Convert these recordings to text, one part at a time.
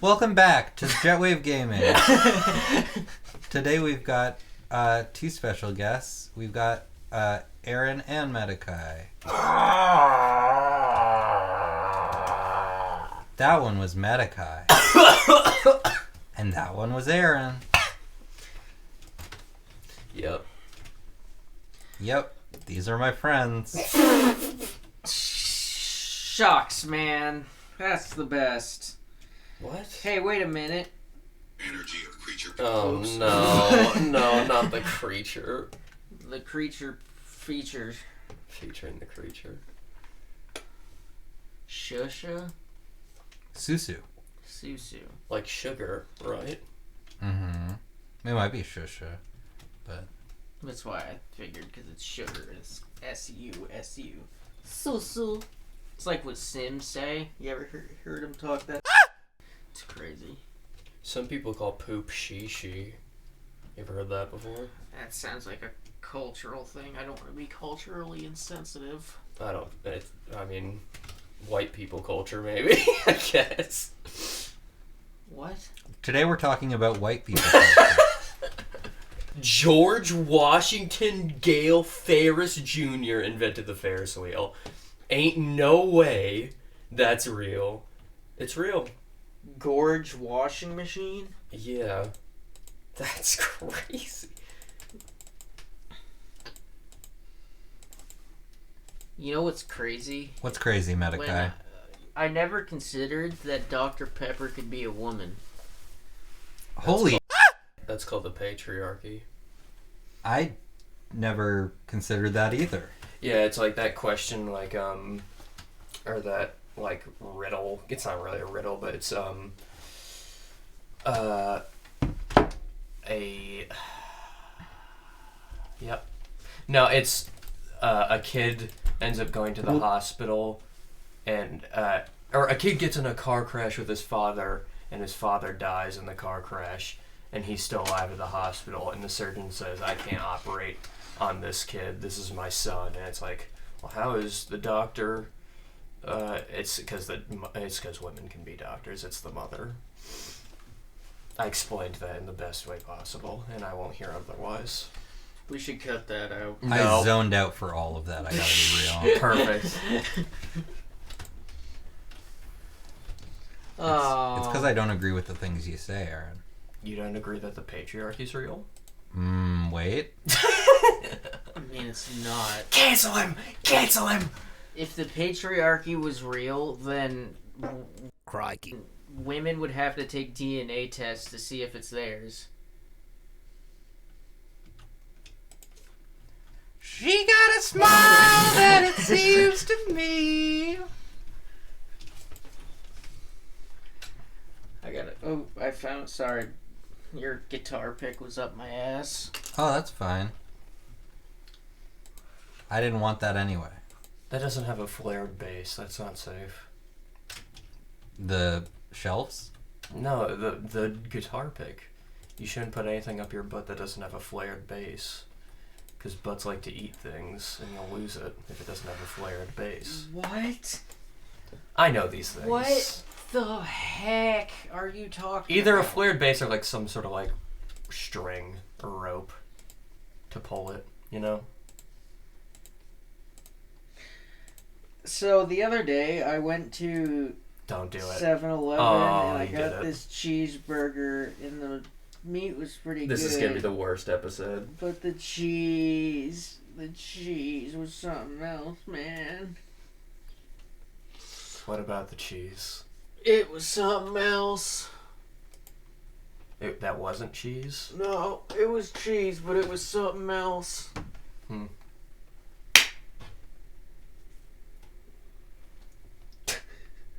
Welcome back to Jetwave Gaming. Today we've got two special guests. We've got Ehren and Medicai. That one was Medicai. And that one was Ehren. Yep, these are my friends. Shucks, man. That's the best. What? Hey, wait a minute. Energy of creature. Oh no, not the creature. The creature features. Featuring the creature. Shusha? Susu. Susu. Like sugar, right? Mm-hmm. It might be Shusha, but... That's why I figured, because it's sugar. It's S-U-S-U. Susu. It's like what Sims say. You ever heard them talk that? It's crazy. Some people call poop she. You ever heard that before? That sounds like a cultural thing. I don't want to be culturally insensitive. I mean, white people culture maybe, I guess. What? Today we're talking about white people. George Washington Gale Ferris Jr. invented the Ferris wheel. Ain't no way that's real. It's real. Gorge washing machine? Yeah. That's crazy. You know what's crazy? What's crazy, Medicai? I never considered that Dr. Pepper could be a woman. Holy... That's called the patriarchy. I never considered that either. Yeah, it's like that question, like, or that, like, riddle. It's not really a riddle, but it's, Yep. No, it's, a kid ends up going to the hospital, and, or a kid gets in a car crash with his father, and his father dies in the car crash, and he's still alive at the hospital, and the surgeon says, I can't operate on this kid, this is my son. And it's like, well, how is the doctor? It's because women can be doctors. It's the mother. I explained that in the best way possible, and I won't hear otherwise. We should cut that out. No. I zoned out for all of that, I gotta be real. Perfect. It's because I don't agree with the things you say, Ehren. You don't agree that the patriarchy's real? Wait. I mean, it's not. Cancel him! Cancel him! If the patriarchy was real, then Crikey. women would have to take DNA tests to see if it's theirs. She got a smile that it seems to me. I got it. Oh, I found. Sorry. Your guitar pick was up my ass. Oh, that's fine. I didn't want that anyway. That doesn't have a flared bass. That's not safe. The shelves? No, the guitar pick. You shouldn't put anything up your butt that doesn't have a flared bass. Because butts like to eat things, and you'll lose it if it doesn't have a flared bass. What? I know these things. What the heck are you talking Either about? a flared bass or like some sort of like string or rope to pull it, you know? So the other day I went to Don't do it. 7-Eleven Oh, and I you did got it. this cheeseburger and the meat was pretty good. This is gonna be the worst episode. But the cheese was something else, man. What about the cheese? It was something else. That wasn't cheese? No, it was cheese, but it was something else.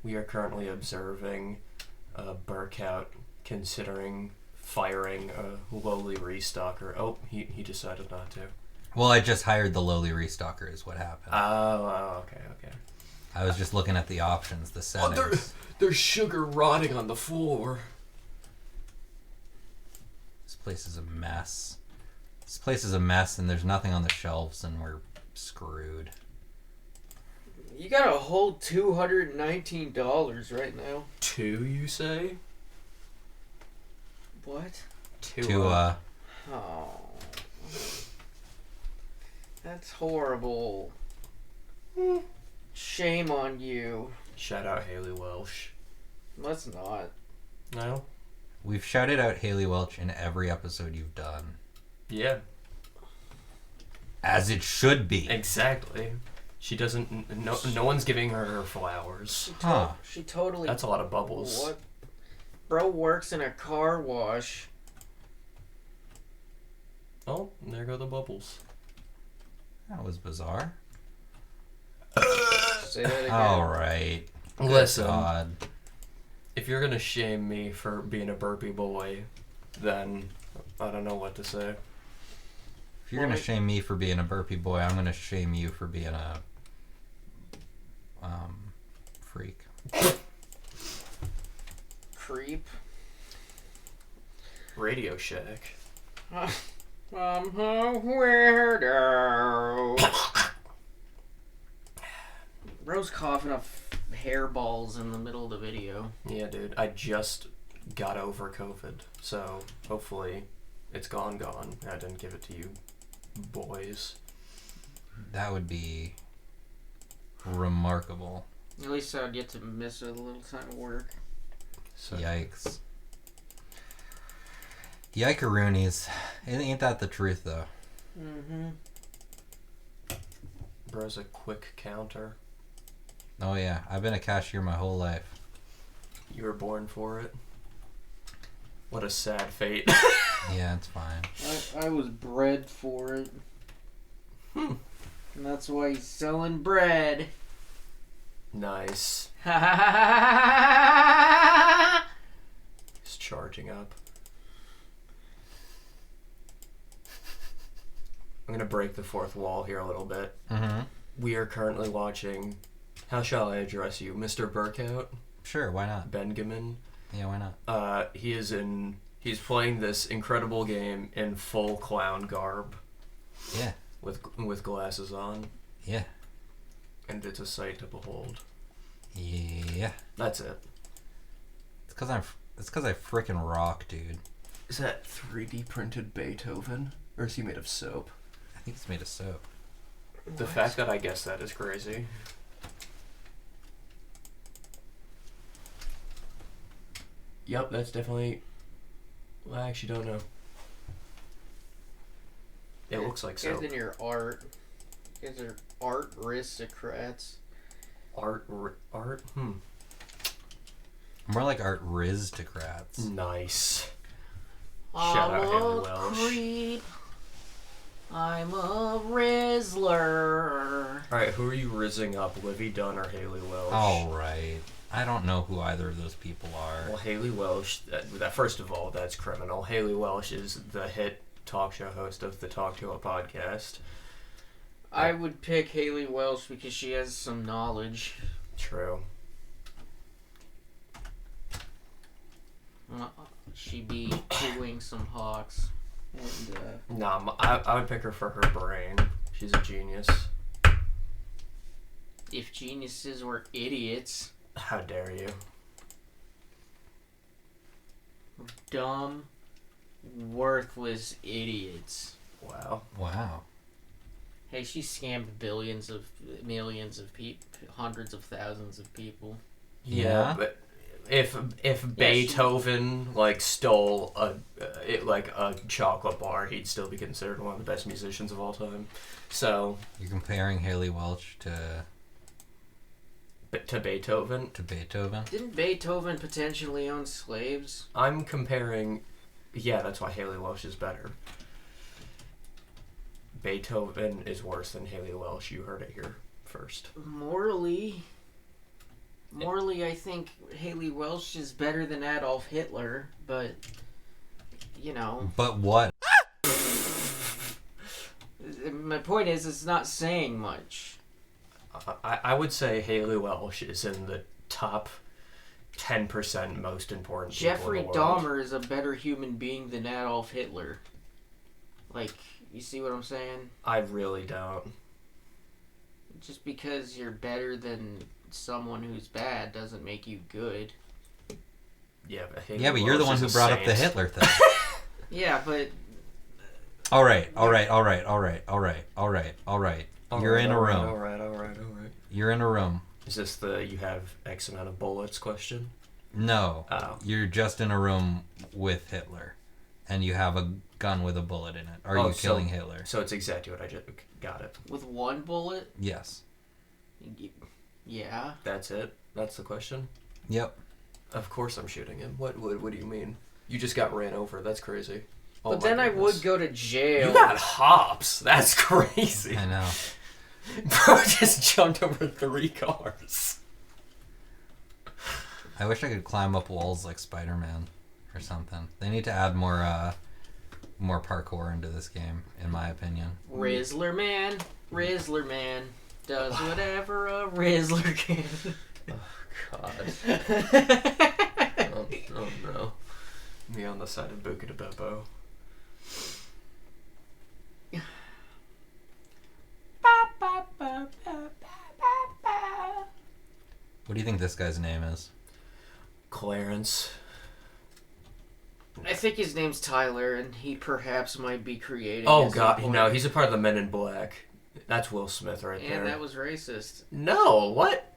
We are currently observing Burkout considering firing a lowly restocker. Oh, he decided not to. Well, I just hired the lowly restocker is what happened. Okay. I was just looking at the options, the settings. There's sugar rotting on the floor. This place is a mess. This place is a mess and there's nothing on the shelves and we're screwed. You got a whole $219 right now. Two, you say? What? Tua. Oh. That's horrible. Shame on you. Shout out Haley Welsh. Let's not. No? We've shouted out Haley Welch in every episode you've done. Yeah. As it should be. Exactly. She doesn't... No one's giving her flowers. She totally... That's a lot of bubbles. What? Bro works in a car wash. Oh, and there go the bubbles. That was bizarre. Say that again. Alright. Listen, God. if you're gonna shame me for being a burpy boy, then I don't know what to say. If you're gonna shame me for being a burpy boy, I'm gonna shame you for being a freak. Creep. Radio Shack. I'm a weirdo. Bro's coughing up hairballs in the middle of the video. Yeah, dude. I just got over COVID, so hopefully it's gone. I didn't give it to you boys. That would be remarkable. At least I'd get to miss a little time of work. So, Yikes. Yikeroonies. Ain't that the truth, though? Mm-hmm. Bro's a quick counter. Oh, yeah. I've been a cashier my whole life. You were born for it. What a sad fate. Yeah, it's fine. I was bred for it. Hmm. And that's why he's selling bread. Nice. He's charging up. I'm gonna break the fourth wall here a little bit. Mm-hmm. We are currently watching, how shall I address you, Mr. Burkout? Sure, why not? Benjamin. Yeah, why not? He's playing this incredible game in full clown garb. Yeah. With glasses on. Yeah. And it's a sight to behold. Yeah. That's it. It's because I frickin' rock, dude. Is that 3D printed Beethoven? Or is he made of soap? I think it's made of soap. The fact that I guessed that is crazy. Yep, that's definitely... Well, I actually don't know. It looks like soap. Guys in your art. You guys are art aristocrats. Art? More like art aristocrats. Nice. Shout out Haley Welsh. Creep. I'm a Rizzler. Alright, who are you rizzing up? Livy Dunn or Haley Welsh? Alright. I don't know who either of those people are. Well, Haley Welsh, that first of all, that's criminal. Haley Welsh is the hit talk show host of the Talk to a podcast. I would pick Haley Welsh because she has some knowledge. True. She'd be chewing some hawks. And, Nah, I would pick her for her brain. She's a genius. if geniuses were idiots. How dare you? Dumb, worthless idiots. Wow. Wow. Hey, she scammed millions of people, hundreds of thousands of people. Yeah, but if Beethoven stole a chocolate bar, he'd still be considered one of the best musicians of all time. So You're comparing Haley Welch to Beethoven. To Beethoven? Didn't Beethoven potentially own slaves? I'm comparing. Yeah, that's why Haley Welsh is better. Beethoven is worse than Haley Welsh. You heard it here first. Morally, I think Haley Welsh is better than Adolf Hitler, but, you know. But what? My point is, it's not saying much. I would say Haley Welsh is in the top 10% most important people Jeffrey in the world. Dahmer is a better human being than Adolf Hitler. You see what I'm saying? I really don't. Just because you're better than someone who's bad doesn't make you good. Yeah, but you're the one who brought up the Hitler thing. Yeah, but... All right. You're in a room. All right. You're in a room. Is this the you have X amount of bullets question? No. Oh. You're just in a room with Hitler. And you have a gun with a bullet in it. Are you killing Hitler? So it's exactly what I just got it. With one bullet? Yes. Yeah. That's it? That's the question? Yep. Of course I'm shooting him. What do you mean? You just got ran over. That's crazy. But then I would go to jail. You got hops. That's crazy. I know. Bro just jumped over 3 cars. I wish I could climb up walls like Spider-Man or something. They need to add more parkour into this game, in my opinion. Rizzler Man does whatever a Rizzler can. God. Oh no. Me on the side of Buca de Beppo. What do you think this guy's name is? Clarence. I think his name's Tyler, and he perhaps might be creating. Oh God, no, he's a part of the Men in Black. That's Will Smith right there. And that was racist. No, what?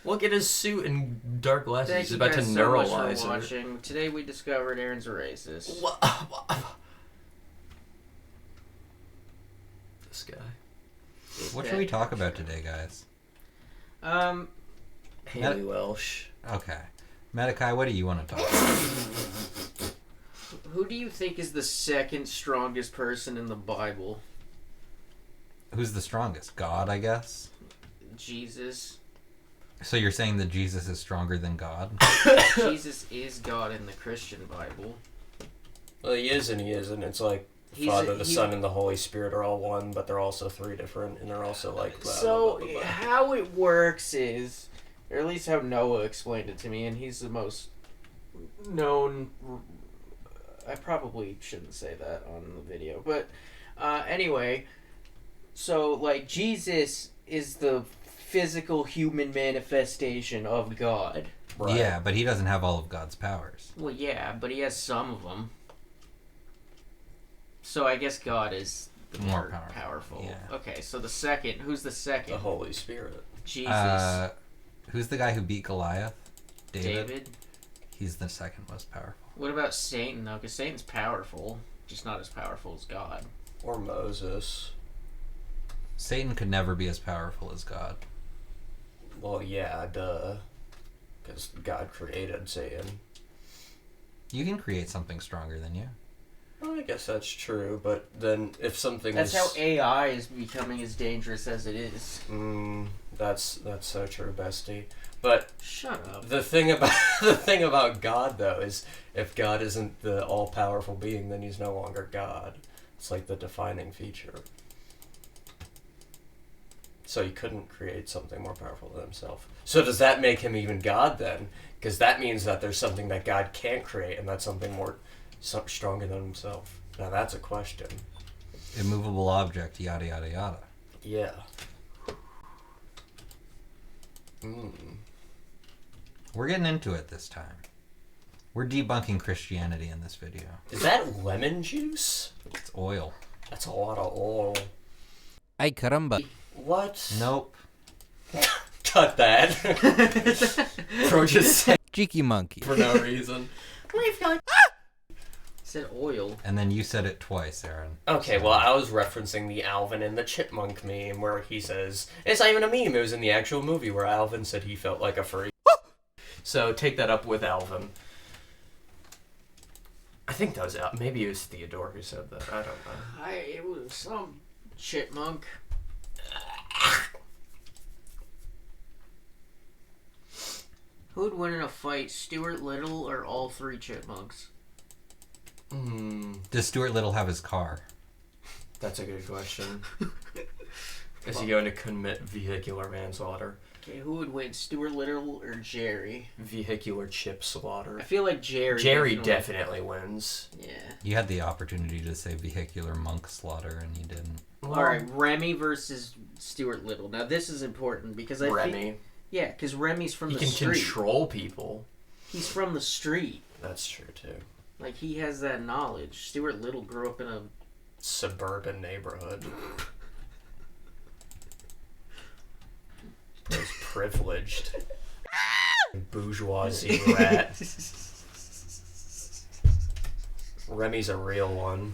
Look at his suit and dark glasses. Thank He's you about to guys so much neuralize for her. watching. Today we discovered Aaron's a racist. This guy. What should we talk about today, guys? Haley Welsh. Okay. Medicai, what do you want to talk about? Who do you think is the second strongest person in the Bible? Who's the strongest? God, I guess? Jesus. So you're saying that Jesus is stronger than God? Jesus is God in the Christian Bible. Well, he is and he isn't. It's like Father, the Son, and the Holy Spirit are all one, but they're also 3 different, and they're also like... So, how it works is, or at least how Noah explained it to me, and he's the most known... I probably shouldn't say that on the video, but anyway, so, like, Jesus is the physical human manifestation of God. Right. Yeah, but he doesn't have all of God's powers. Well, yeah, but he has some of them. So I guess God is the more powerful. Yeah. Okay, so the second, who's the second? The Holy Spirit. Jesus. Who's the guy who beat Goliath? David. He's the second most powerful. What about Satan, though? Because Satan's powerful, just not as powerful as God. Or Moses. Satan could never be as powerful as God. Well, yeah, duh. Because God created Satan. You can create something stronger than you. Well, I guess that's true, but then if something That's how AI is becoming as dangerous as it is. That's so true, bestie. But shut up. The thing about God, though, is if God isn't the all-powerful being, then he's no longer God. It's like the defining feature. So he couldn't create something more powerful than himself. So does that make him even God, then? Because that means that there's something that God can't create, and that's something more stronger than himself. Now that's a question. Immovable object, yada yada yada. Yeah. We're getting into it this time. We're debunking Christianity in this video. Is that lemon juice? It's oil. That's a lot of oil. Ay caramba. What? Nope. Cut that. Bro just said Cheeky monkey. for no reason. We've got said oil. And then you said it twice, Aaron. Okay, well, I was referencing the Alvin and the Chipmunk meme where he says... It's not even a meme, it was in the actual movie where Alvin said he felt like a furry. So take that up with Alvin. I think that was maybe it was Theodore who said that. I don't know. It was some chipmunk. Who'd win in a fight, Stuart Little or all 3 chipmunks? Does Stuart Little have his car? That's a good question. Is he going to commit vehicular manslaughter? Okay, who would win, Stuart Little or Jerry? Vehicular chip slaughter. I feel like Jerry. Jerry definitely wins. Yeah. You had the opportunity to say vehicular monk slaughter, and you didn't. All right, Remy versus Stuart Little. Now this is important because Remy. Yeah, because Remy's from the He can street. control people. He's from the street. That's true too. Like, he has that knowledge. Stuart Little grew up in a Suburban neighborhood. Those privileged bourgeoisie rat. Remy's a real one.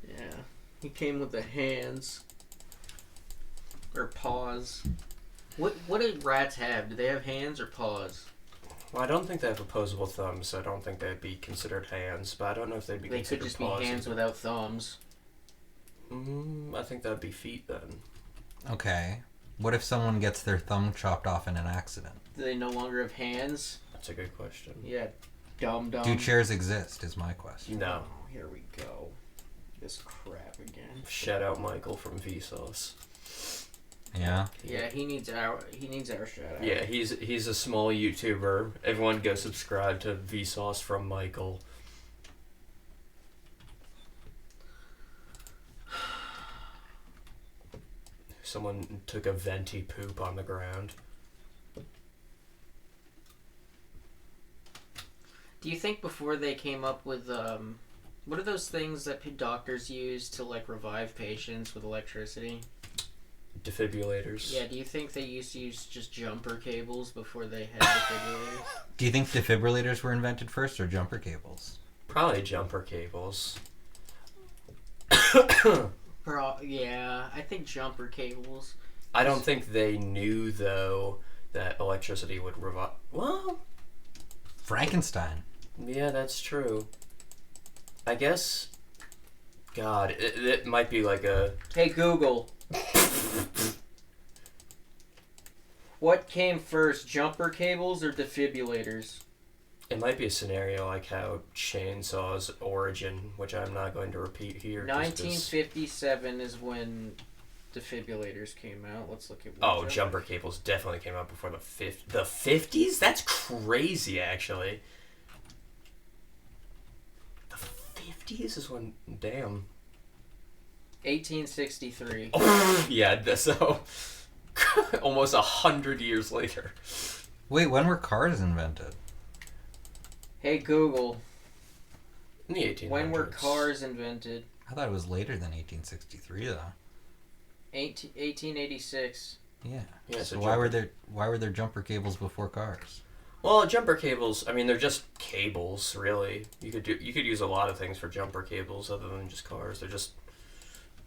Yeah. He came with the hands. Or paws. What do rats have? Do they have hands or paws? Well, I don't think they have opposable thumbs, so I don't think they'd be considered hands, but I don't know if they'd be They considered could just paws. be hands without thumbs. I think that'd be feet then. Okay. What if someone gets their thumb chopped off in an accident? Do they no longer have hands? That's a good question. Yeah. Dumb. Do chairs exist is my question. No. Oh, here we go. This crap again. Shout out Michael from Vsauce. Yeah? Yeah, he needs our shout out. Yeah, he's a small YouTuber. Everyone go subscribe to Vsauce from Michael. Someone took a venti poop on the ground. Do you think before they came up with what are those things that doctors use to like revive patients with electricity? Defibrillators. Yeah, do you think they used to use just jumper cables before they had defibrillators? Do you think defibrillators were invented first or jumper cables? Probably jumper cables. Yeah, I think jumper cables. I don't think they knew, though, that electricity would revive... Well, Frankenstein. yeah, that's true. I guess... God, it might be like a... Hey Google. What came first, jumper cables or defibrillators? It might be a scenario like how Chainsaw's origin, which I'm not going to repeat here. 1957 is when defibrillators came out. Let's look at. Oh, jumper cables definitely came out before the 50s? That's crazy, actually. The 50s is when... Damn. 1863. Oh, yeah, so... almost 100 years later. Wait, when were cars invented? Hey Google. In the 1800s. When were cars invented? I thought it was later than 1863 though. 1886. Yeah. Yeah, So why were there jumper cables before cars? Well, jumper cables, I mean, they're just cables, really. You could use a lot of things for jumper cables other than just cars. They're just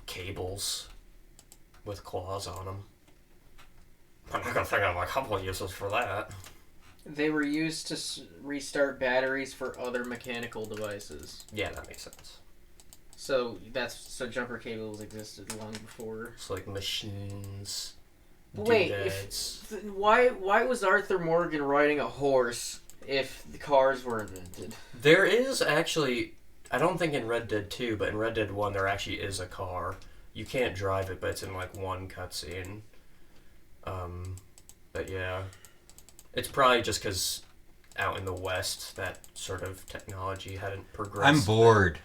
cables with claws on them. I'm not gonna think of a couple of uses for that. They were used to restart batteries for other mechanical devices. Yeah, that makes sense. So jumper cables existed long before. It's like machines. Wait, doodads. why was Arthur Morgan riding a horse if the cars were invented? There is actually, I don't think in Red Dead 2, but in Red Dead 1 there actually is a car. You can't drive it, but it's in like one cutscene. But yeah. It's probably just because out in the West that sort of technology hadn't progressed. I'm bored.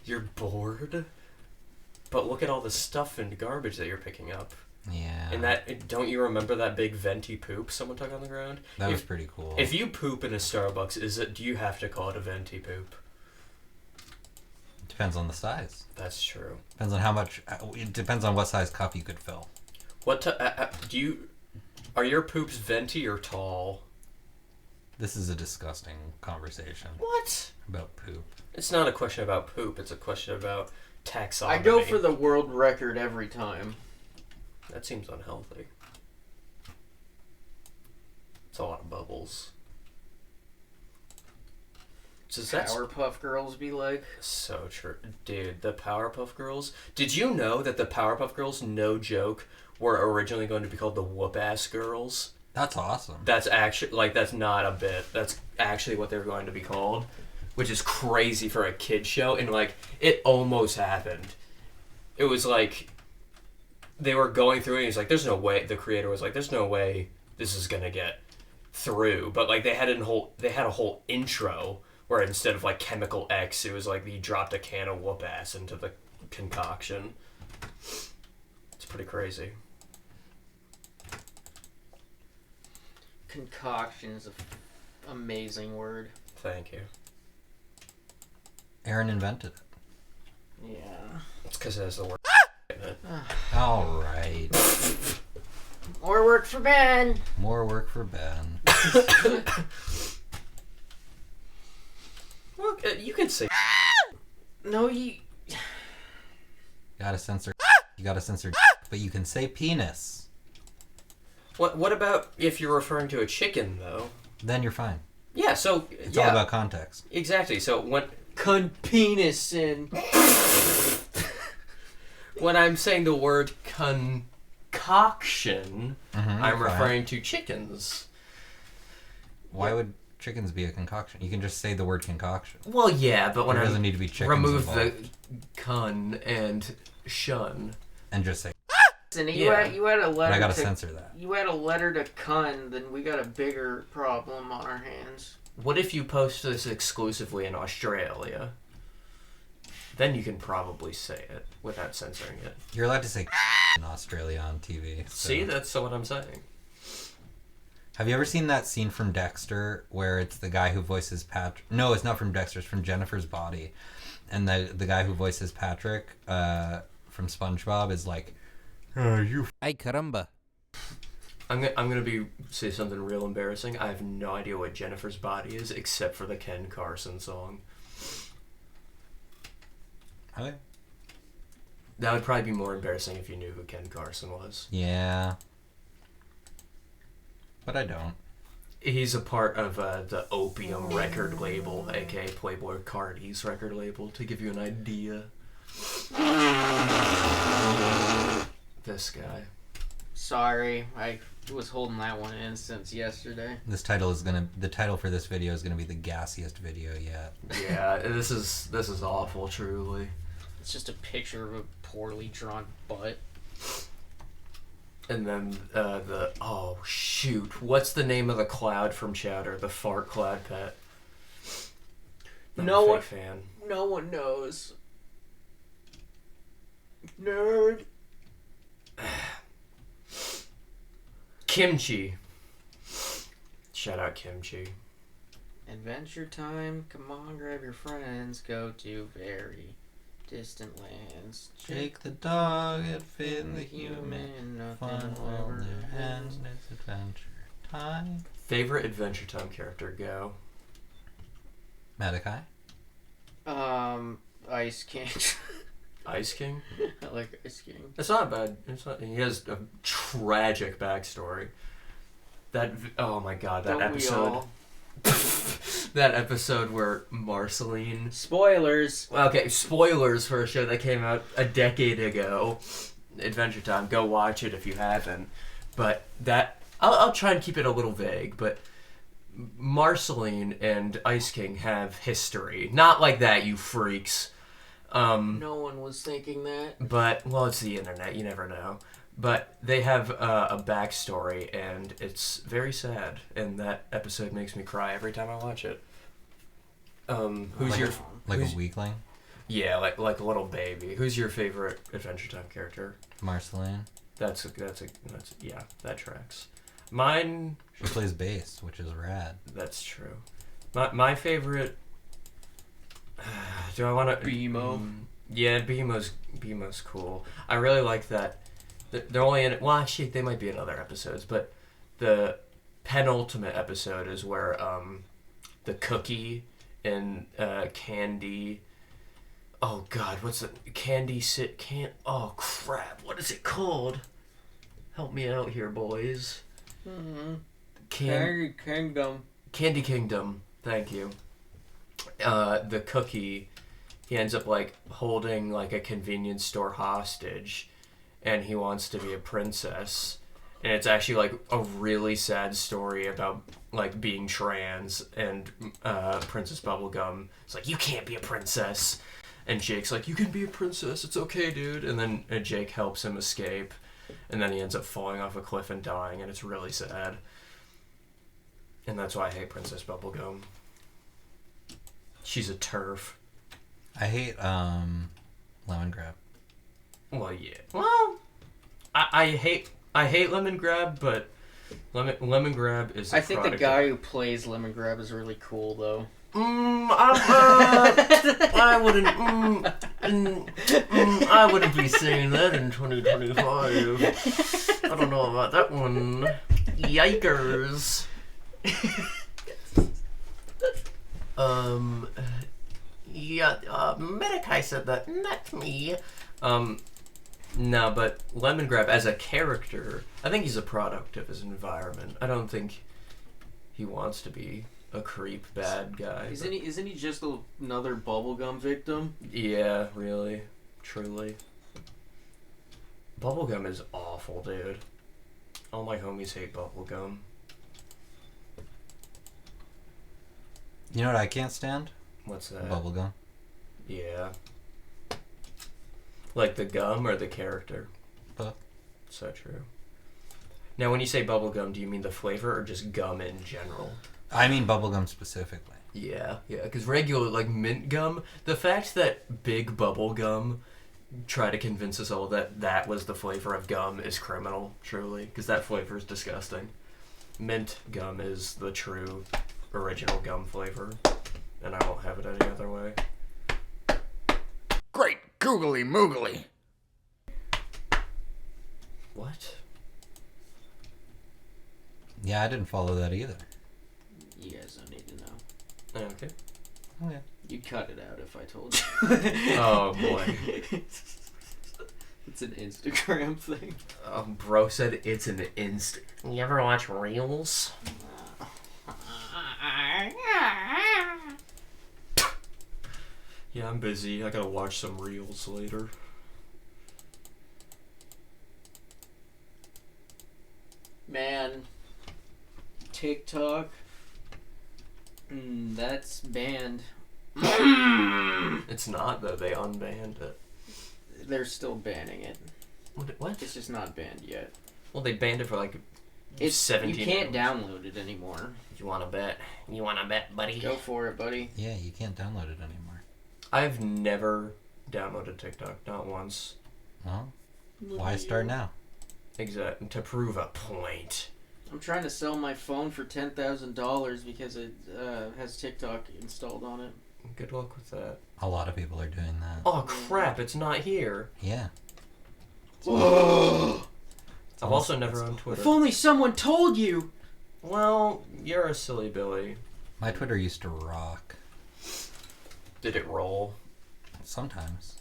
You're bored? But look at all the stuff and garbage that you're picking up. Yeah. And that, don't you remember that big venti poop someone took on the ground? That was pretty cool. If you poop in a Starbucks, do you have to call it a venti poop? Depends on the size. That's true. Depends on how much. It depends on what size cup you could fill. Are your poops venti or tall? This is a disgusting conversation What? about poop. It's not a question about poop. It's a question about taxonomy. I go for the world record every time. That seems unhealthy. It's a lot of bubbles. Does that Powerpuff Girls be like? So true. Dude, the Powerpuff Girls. Did you know that the Powerpuff Girls, no joke, were originally going to be called the Whoop-Ass Girls? That's awesome. That's actually, that's not a bit. That's actually what they're going to be called. Which is crazy for a kid show. And, it almost happened. It was they were going through it and he's like, there's no way. The creator was like, there's no way this is going to get through. But, they had a whole intro where instead of Chemical X, it was he dropped a can of whoop-ass into the concoction. It's pretty crazy. Concoction is an amazing word. Thank you. Aaron invented it. Yeah. It's because it has the word in it. All right. More work for Ben. More work for Ben. Well, you could say. No, you. Gotta censor. You gotta censor. But you can say penis. What about if you're referring to a chicken, though? Then you're fine. Yeah, so... It's yeah, all about context. exactly. So when Penis-in. when I'm saying the word concoction, I'm fine. referring to chickens. Why would chickens be a concoction? You can just say the word concoction. Well, yeah, but when There I doesn't need to be chickens remove involved. the cun and shun. And just say. And Yeah. you had a But letter I gotta to censor that. you had a letter to Kun, then we got a bigger problem on our hands. What if you post this exclusively in Australia? Then you can probably say it without censoring it. You're allowed to say in Australia on TV. So. See, that's what I'm saying. Have you ever seen that scene from Dexter where it's the guy who voices Patrick? No, it's not from Dexter. It's from Jennifer's Body, and the guy who voices Patrick from SpongeBob is like, "You ay caramba." I'm gonna say something real embarrassing. I have no idea what Jennifer's Body is except for the Ken Carson song. Okay. That would probably be more embarrassing if you knew who Ken Carson was. Yeah. But I don't. He's a part of the Opium record label, aka Playboy Cardi's record label, to give you an idea. This guy. Sorry, I was holding that one in since yesterday. The title for this video is gonna be the gassiest video yet. Yeah, this is awful, truly. It's just a picture of a poorly drawn butt. And then oh shoot, what's the name of the cloud from Chowder? The fart cloud pet. No one- fan. No one knows. Nerd. Kimchi. Shout out Kimchi. Adventure time. Come on, grab your friends. Go to very distant lands. Jake the dog and Finn the human. Nothing Fun will will ever never end. end. It's adventure time. Favorite Adventure Time character, go. Medicai. Ice King. Ice King? I like Ice King. It's not bad. He has a tragic backstory. Oh my god, that Don't we episode. all? That episode where Marceline. Spoilers. Okay, spoilers for a show that came out a decade ago. Adventure Time. Go watch it if you haven't. But that I'll try and keep it a little vague. But Marceline and Ice King have history. Not like that, you freaks. No one was thinking that. But, well, it's the internet, you never know. But they have a backstory, and it's very sad. And that episode makes me cry every time I watch it. Who's Like your... Like who's- a weakling? Yeah, like a little baby. Who's your favorite Adventure Time character? Marceline. Yeah, that tracks. Mine... She plays bass, which is rad. That's true. My favorite... Do I want to... BMO. Yeah, BMO's cool. I really like that. They're only in... Well, actually, they might be in other episodes, but the penultimate episode is where the Cookie and Candy... Oh, God, what's the... Oh, crap, what is it called? Help me out here, boys. Mm-hmm. Kingdom. Candy Kingdom. Thank you. The Cookie, he ends up like holding like a convenience store hostage, and he wants to be a princess. And it's actually like a really sad story about like being trans, and Princess Bubblegum is like, you can't be a princess. And Jake's like, you can be a princess, it's okay, dude. And then Jake helps him escape, and then he ends up falling off a cliff and dying, and it's really sad. And that's why I hate Princess Bubblegum. She's a turf. I hate lemon grab. Well, yeah. Well, I hate lemon grab, but Lemon Grab is. I think the guy who plays Lemon Grab is really cool, though. I wouldn't. I wouldn't be saying that in 2025. I don't know about that one. Yikers. Medicai said that, not me. No, but Lemon Grab as a character, I think he's a product of his environment. I don't think he wants to be a creep bad guy. Isn't he just another bubblegum victim? Yeah, really. Truly. Bubblegum is awful, dude. All my homies hate bubblegum. You know what I can't stand? What's that? Bubblegum. Yeah. Like the gum or the character? Both. So true. Now, when you say bubblegum, do you mean the flavor or just gum in general? I mean bubblegum specifically. Yeah, because regular, like mint gum, the fact that Big Bubble Gum tried to convince us all that that was the flavor of gum is criminal, truly, because that flavor is disgusting. Mint gum is the true original gum flavor, and I won't have it any other way. Great googly moogly. What? Yeah, I didn't follow that either. You guys don't need to know. Okay. Okay. You'd cut it out if I told you. Oh, boy. It's an Instagram thing. Bro said it's an inst. You ever watch Reels? Yeah, I'm busy. I gotta watch some Reels later. Man, TikTok, that's banned. It's not, though. They unbanned it. They're still banning it. What? It's just not banned yet. Well, they banned it for like It's 17 You can't hours. download it anymore. You wanna bet? You wanna bet, buddy? Go for it, buddy. Yeah, you can't download it anymore. I've never downloaded TikTok, not once. Well, why start now? Exactly. To prove a point. I'm trying to sell my phone for $10,000 because it has TikTok installed on it. Good luck with that. A lot of people are doing that. Oh crap! It's not here. Yeah. Whoa! I've also never on Twitter. If only someone told you! Well, you're a silly Billy. My Twitter used to rock. Did it roll? Sometimes.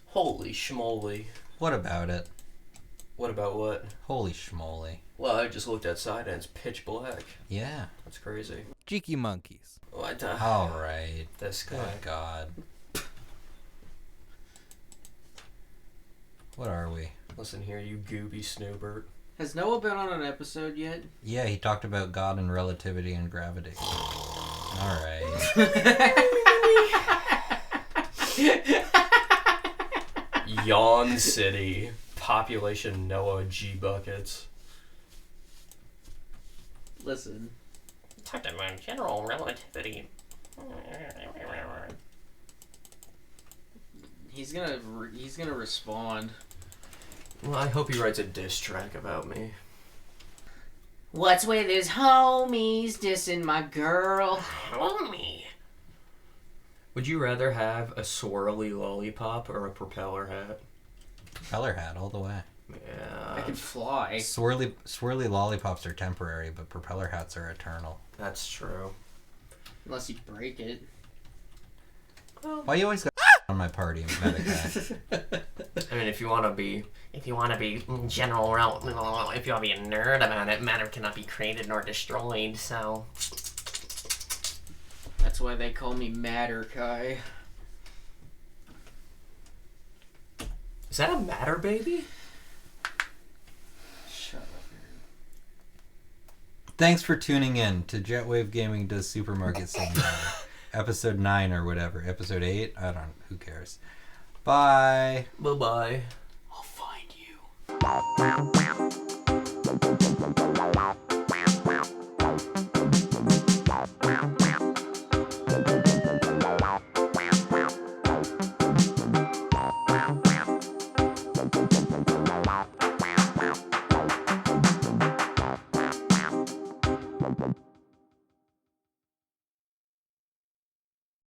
Holy schmoly. What about it? What about what? Holy schmoly. Well, I just looked outside and it's pitch black. Yeah. That's crazy. Cheeky monkeys. What the? Alright. This guy. Good God. What are we? Listen here, you gooby snoobert. Has Noah been on an episode yet? Yeah, he talked about God and relativity and gravity. Alright. Yawn City. Population Noah G buckets. Listen. Talked about general relativity. He's gonna respond. Well, I hope he writes a diss track about me. What's with his homies dissing my girl? Homie. Would you rather have a swirly lollipop or a propeller hat? Propeller hat all the way. Yeah. I can fly. Swirly lollipops are temporary, but propeller hats are eternal. That's true. Unless you break it. Why you always got on my party, Medicai? I mean, if you want to be general, if you want to be a nerd about it, matter cannot be created nor destroyed, so... That's why they call me Medicai. Is that a matter, baby? Shut up, man. Thanks for tuning in to Jetwave Gaming Does Supermarket Simulator. Episode 9 or whatever. Episode 8? I don't... Who cares? Bye! Bye-bye. I'll find you.